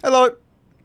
Hello.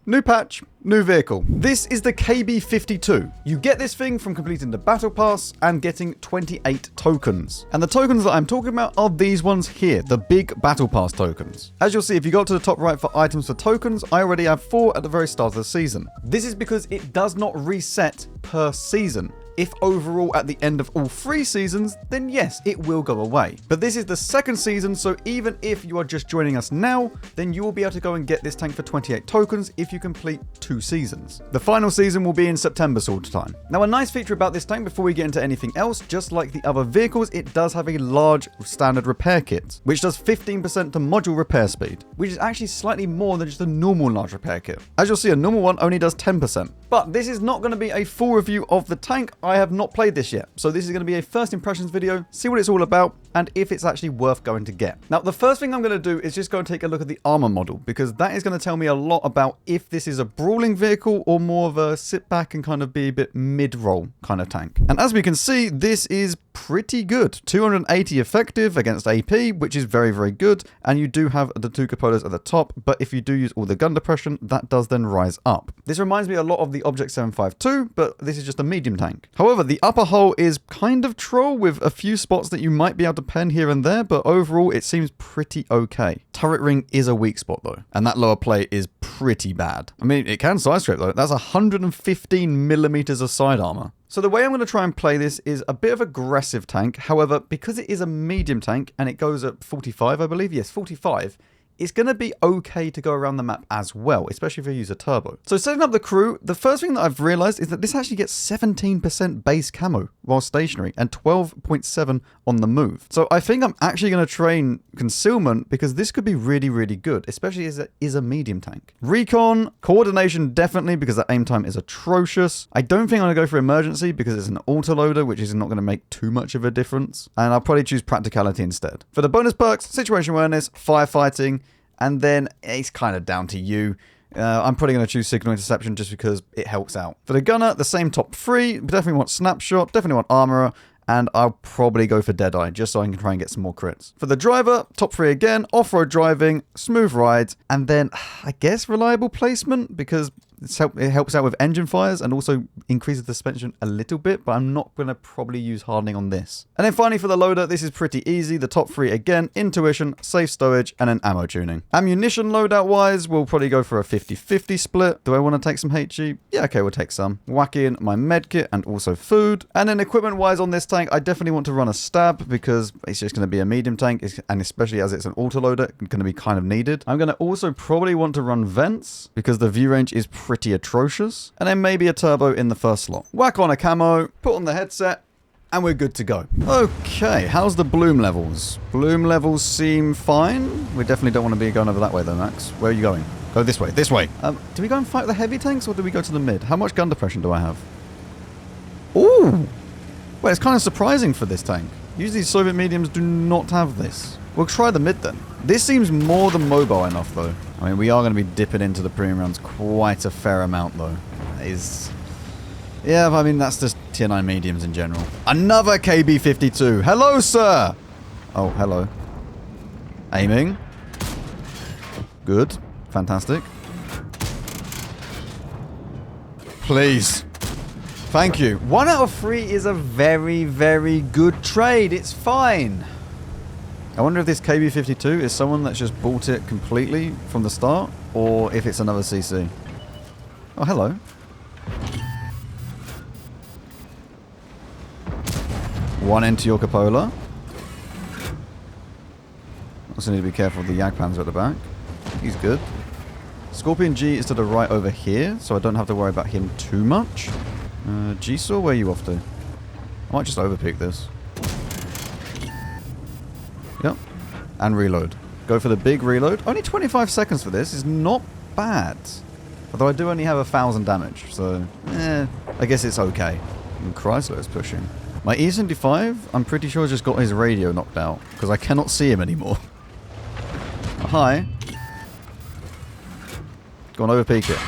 New patch, new vehicle. This is the KB-52. You get this thing from completing the battle pass and getting 28 tokens. And the tokens that I'm talking about are these ones here, the big battle pass tokens. As you'll see, if you go to the top right for items for tokens, I already have 4 at the very start of the season. This is because it does not reset per season. If overall at the end of all 3 seasons, then yes, it will go away. But this is the 2nd season, so even if you are just joining us now, then you will be able to go and get this tank for 28 tokens if you complete 2 seasons. The final season will be in September sort of time. Now, a nice feature about this tank before we get into anything else, just like the other vehicles, it does have a large standard repair kit, which does 15% to module repair speed, which is actually slightly more than just a normal large repair kit. As you'll see, a normal one only does 10%. But this is not going to be a full review of the tank. I have not played this yet, so this is going to be a first impressions video, see what it's all about, and if it's actually worth going to get. Now, the first thing I'm going to do is just go and take a look at the armor model, because that is going to tell me a lot about if this is a brawling vehicle or more of a sit back and kind of be a bit mid-roll kind of tank. And as we can see, this is pretty good. 280 effective against AP, which is very, very good. And you do have the 2 cupolas at the top, but if you do use all the gun depression, that does then rise up. This reminds me a lot of the Object 752, but this is just a medium tank. However, the upper hull is kind of troll with a few spots that you might be able to pen here and there, but overall it seems pretty okay. Turret ring is a weak spot though, and that lower plate is pretty bad. I mean, it can side scrape though. That's 115 millimeters of side armor. So the way I'm going to try and play this is a bit of aggressive tank. However, because it is a medium tank and it goes at 45, I believe. Yes, 45. It's going to be okay to go around the map as well, especially if you use a turbo. So setting up the crew, the first thing that I've realized is that this actually gets 17% base camo while stationary and 12.7 on the move. So I think I'm actually going to train concealment because this could be really, really good, especially as it is a medium tank. Recon, coordination definitely because that aim time is atrocious. I don't think I'm going to go for emergency because it's an autoloader, which is not going to make too much of a difference. And I'll probably choose practicality instead. For the bonus perks, situation awareness, firefighting, and then it's kind of down to you. I'm probably going to choose signal interception just because it helps out. For the gunner, the same top 3. Definitely want snapshot, definitely want armorer, and I'll probably go for Deadeye just so I can try and get some more crits. For the driver, top 3 again, off-road driving, smooth rides, and then I guess reliable placement because it helps out with engine fires and also increases the suspension a little bit, but I'm not going to probably use hardening on this. And then finally for the loader, this is pretty easy. The top 3 again, intuition, safe stowage, and then ammo tuning. Ammunition loadout wise, we'll probably go for a 50-50 split. Do I want to take some HE? Yeah, okay, we'll take some. Whack in my med kit and also food. And then equipment wise on this tank, I definitely want to run a stab because it's just going to be a medium tank, and especially as it's an autoloader, it's going to be kind of needed. I'm going to also probably want to run vents because the view range is pretty atrocious, and then maybe a turbo in the first slot. Whack on a camo, put on the headset, and we're good to go. Okay, how's the bloom levels? Bloom levels seem fine. We definitely don't want to be going over that way though, Max. Where are you going? Go this way, this way. Do we go and fight the heavy tanks or do we go to the mid? How much gun depression do I have? Ooh! Well, it's kind of surprising for this tank. Usually Soviet mediums do not have this. We'll try the mid then. This seems more than mobile enough though. I mean, we are going to be dipping into the premium rounds quite a fair amount though. That is... Yeah, I mean, that's just tier 9 mediums in general. Another KB-52. Hello, sir! Oh, hello. Aiming. Good. Fantastic. Please. Thank you. 1 out of 3 is a very, very good trade. It's fine. I wonder if this KB-52 is someone that's just bought it completely from the start, or if it's another CC. Oh, hello. One into your cupola. Also need to be careful of the Jagdpanzer at the back. He's good. Scorpion G is to the right over here, so I don't have to worry about him too much. G-Saw, where are you off to? I might just overpeak this. Yep. And reload. Go for the big reload. Only 25 seconds for this is not bad. Although I do only have 1,000 damage, so... I guess it's okay. And Chrysler is pushing. My E75, I'm pretty sure just got his radio knocked out, because I cannot see him anymore. Oh, hi. Go on, overpeak it.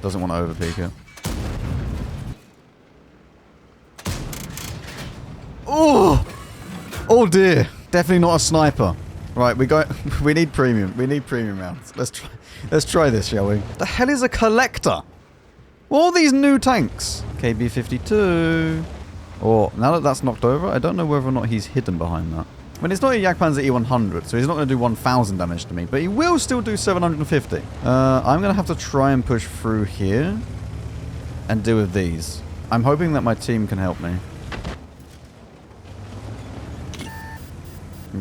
Doesn't want to overpeak it. Oh! Oh dear. Definitely not a sniper. Right, we need premium. We need premium rounds. Let's try this, shall we? The hell is a collector? All these new tanks. KB-52. Or, now that that's knocked over, I don't know whether or not he's hidden behind that. I mean, it's not a Jagdpanzer E100, so he's not going to do 1,000 damage to me, but he will still do 750. I'm going to have to try and push through here and deal with these. I'm hoping that my team can help me.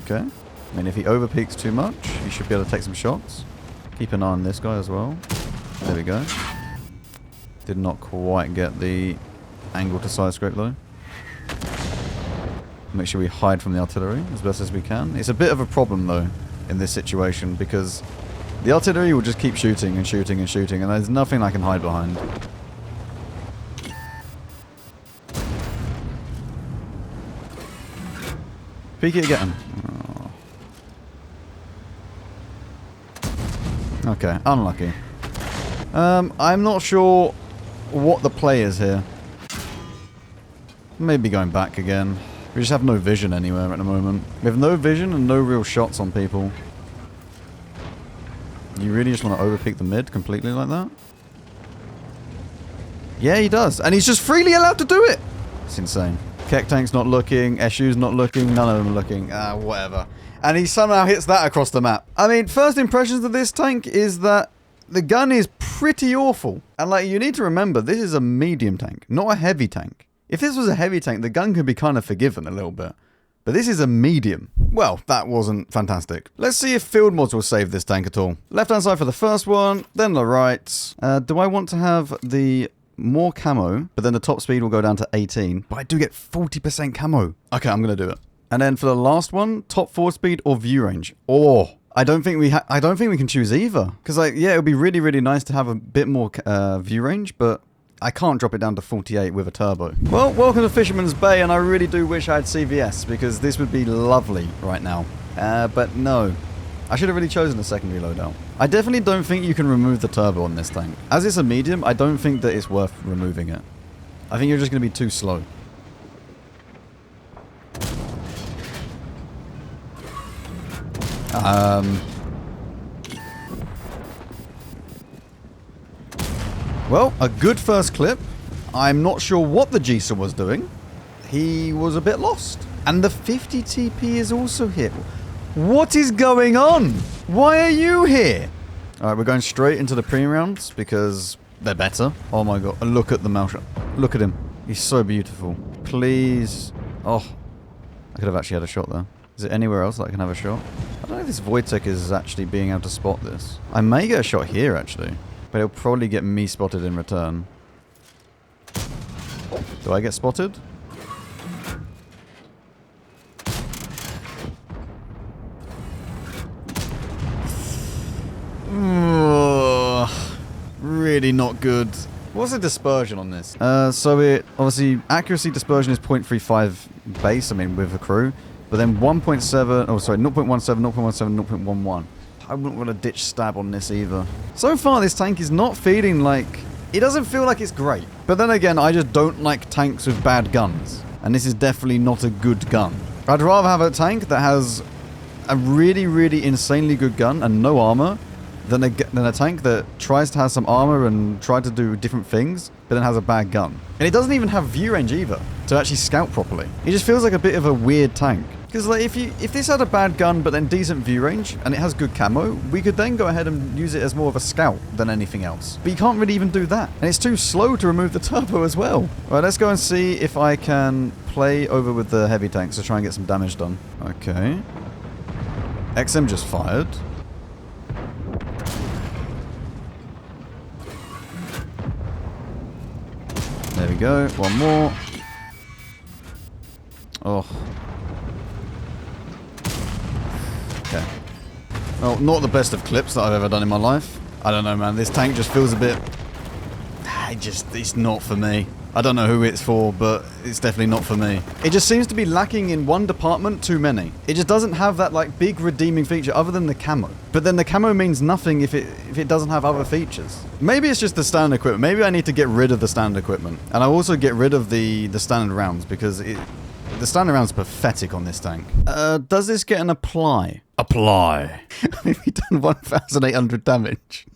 Okay. I mean, if he overpeaks too much, he should be able to take some shots. Keep an eye on this guy as well. There we go. Did not quite get the angle to side scrape though. Make sure we hide from the artillery as best as we can. It's a bit of a problem though in this situation because the artillery will just keep shooting and shooting and shooting and there's nothing I can hide behind. Peek it again. Oh. Okay, unlucky. I'm not sure what the play is here. Maybe going back again. We just have no vision anywhere at the moment. We have no vision and no real shots on people. You really just want to overpeak the mid completely like that? Yeah, he does. And he's just freely allowed to do it! It's insane. Keck Tank's not looking, Eshu's not looking, none of them are looking. Whatever. And he somehow hits that across the map. I mean, first impressions of this tank is that the gun is pretty awful. And like, you need to remember, this is a medium tank, not a heavy tank. If this was a heavy tank, the gun could be kind of forgiven a little bit. But this is a medium. Well, that wasn't fantastic. Let's see if field mods will save this tank at all. Left-hand side for the first one, then the right. Do I want to have the more camo, but then the top speed will go down to 18. But I do get 40% camo. Okay, I'm going to do it. And then for the last one, top forward speed or view range. Oh, I don't think we can choose either. Because like, yeah, it would be really, really nice to have a bit more view range, but I can't drop it down to 48 with a turbo. Well, welcome to Fisherman's Bay, and I really do wish I had CVS, because this would be lovely right now. But no. I should have really chosen a secondary loadout. I definitely don't think you can remove the turbo on this tank. As it's a medium, I don't think that it's worth removing it. I think you're just going to be too slow. Well, a good first clip. I'm not sure what the Gisa was doing. He was a bit lost. And the 50 TP is also hit. What is going on? Why are you here? Alright, we're going straight into the premium rounds because they're better. Oh my god, look at the mouse shot. Look at him. He's so beautiful. Please. Oh, I could have actually had a shot there. Is it anywhere else that I can have a shot? I don't know if this Wojtek is actually being able to spot this. I may get a shot here actually. But he'll probably get me spotted in return. Do I get spotted? Really not good. What's the dispersion on this? So it, obviously, accuracy dispersion is 0.35 base, I mean, with a crew. But then 1.7, oh sorry, 0.17, 0.17, 0.11. I wouldn't want to ditch stab on this either. So far, this tank is not feeling like... It doesn't feel like it's great. But then again, I just don't like tanks with bad guns. And this is definitely not a good gun. I'd rather have a tank that has a really, really insanely good gun and no armor than a tank that tries to have some armor and try to do different things, but then has a bad gun. And it doesn't even have view range either to actually scout properly. It just feels like a bit of a weird tank. Because like if this had a bad gun but then decent view range and it has good camo, we could then go ahead and use it as more of a scout than anything else. But you can't really even do that. And it's too slow to remove the turbo as well. Alright, let's go and see if I can play over with the heavy tanks to try and get some damage done. Okay. XM just fired. There we go. One more. Oh. Okay. Well, not the best of clips that I've ever done in my life. I don't know, man. This tank just feels a bit... It's not for me. I don't know who it's for, but it's definitely not for me. It just seems to be lacking in one department too many. It just doesn't have that, like, big redeeming feature other than the camo. But then the camo means nothing if it doesn't have other features. Maybe it's just the standard equipment. Maybe I need to get rid of the standard equipment. And I also get rid of the standard rounds because the standard rounds are pathetic on this tank. Does this get an apply? Apply. We've done 1,800 damage.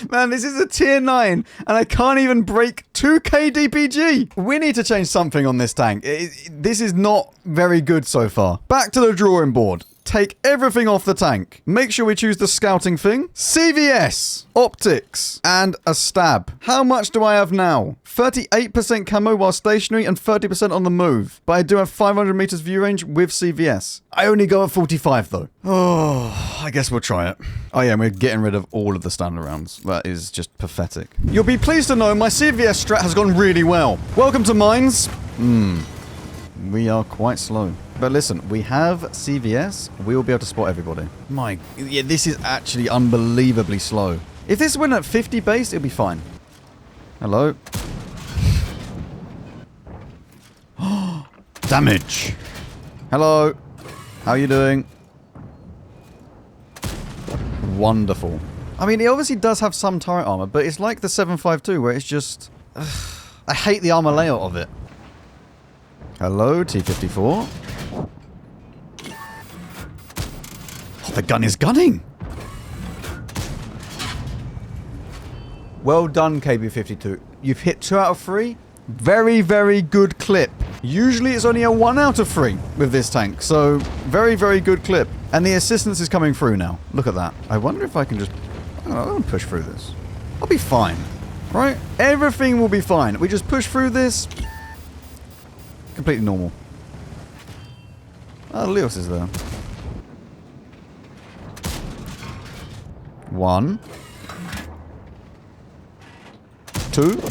Man, this is a tier 9, and I can't even break 2k DPG. We need to change something on this tank. This is not very good so far. Back to the drawing board. Take everything off the tank. Make sure we choose the scouting thing. CVS, optics, and a stab. How much do I have now? 38% camo while stationary and 30% on the move. But I do have 500 meters view range with CVS. I only go at 45 though. Oh, I guess we'll try it. Oh yeah, and we're getting rid of all of the standard rounds. That is just pathetic. You'll be pleased to know my CVS strat has gone really well. Welcome to mines. We are quite slow. But listen, we have CVS. We will be able to spot everybody. Yeah, this is actually unbelievably slow. If this went at 50 base, it'll be fine. Hello? Damage. Hello. How are you doing? Wonderful. I mean, it obviously does have some turret armor, but it's like the 7.52 where it's just... I hate the armor layout of it. Hello, T-54. Oh, the gun is gunning! Well done, KB-52. You've hit 2 out of 3. Very, very good clip. Usually it's only a 1 out of 3 with this tank, so very, very good clip. And the assistance is coming through now. Look at that. I wonder if I can just... I don't know, I'll push through this. I'll be fine. Right? Everything will be fine. We just push through this... Completely normal. Oh, Leos is there. 1. 2.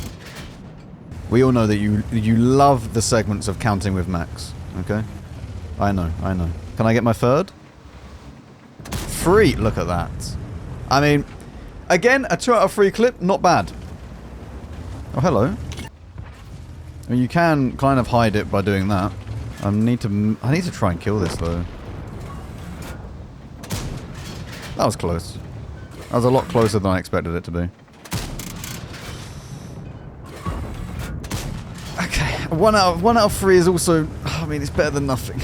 We all know that you love the segments of counting with Max. Okay? I know, I know. Can I get my 3rd? 3! Look at that. I mean, again, a 2 out of 3 clip, not bad. Oh, hello. I mean, you can kind of hide it by doing that. I need to try and kill this, though. That was close. That was a lot closer than I expected it to be. Okay, 1 out of 3 is also... I mean, it's better than nothing.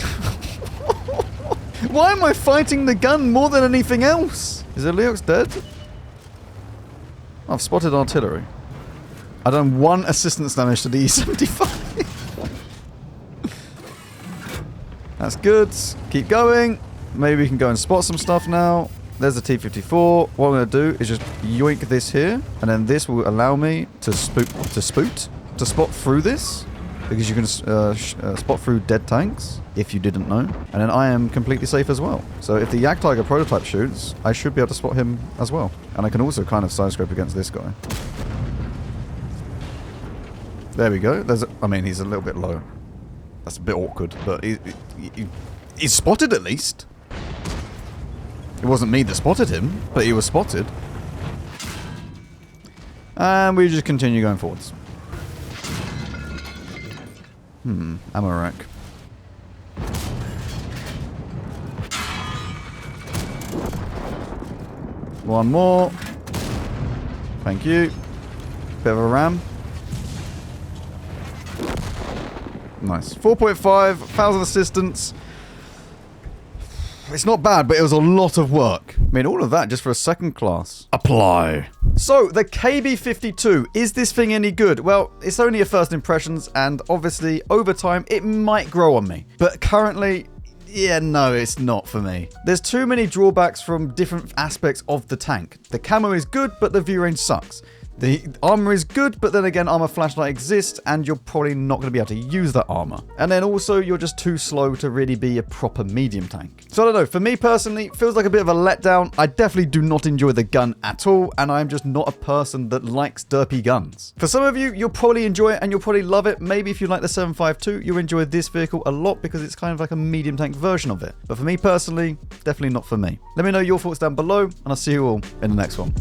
Why am I fighting the gun more than anything else? Is Leox dead? I've spotted artillery. I've done 1 assistance damage to the E75. That's good. Keep going. Maybe we can go and spot some stuff now. There's the T-54. What I'm going to do is just yoink this here. And then this will allow me to spot through this. Because you can spot through dead tanks, if you didn't know. And then I am completely safe as well. So if the Jagdtiger prototype shoots, I should be able to spot him as well. And I can also kind of side-scope against this guy. There we go. I mean, he's a little bit low. That's a bit awkward, but he's spotted at least. It wasn't me that spotted him, but he was spotted. And we just continue going forwards. Ammo rack. One more. Thank you. Bit of a ram. Nice. 4.5, 1,000 assistance. It's not bad, but it was a lot of work. I mean, all of that just for a 2nd class. Apply. So, the KB-52. Is this thing any good? Well, it's only a first impressions, and obviously, over time, it might grow on me. But currently... yeah, no, it's not for me. There's too many drawbacks from different aspects of the tank. The camo is good, but the view range sucks. The armor is good, but then again, armor flashlight exists, and you're probably not going to be able to use that armor. And then also, you're just too slow to really be a proper medium tank. So I don't know, for me personally, it feels like a bit of a letdown. I definitely do not enjoy the gun at all, and I'm just not a person that likes derpy guns. For some of you, you'll probably enjoy it, and you'll probably love it. Maybe if you like the 7.52, you'll enjoy this vehicle a lot, because it's kind of like a medium tank version of it. But for me personally, definitely not for me. Let me know your thoughts down below, and I'll see you all in the next one.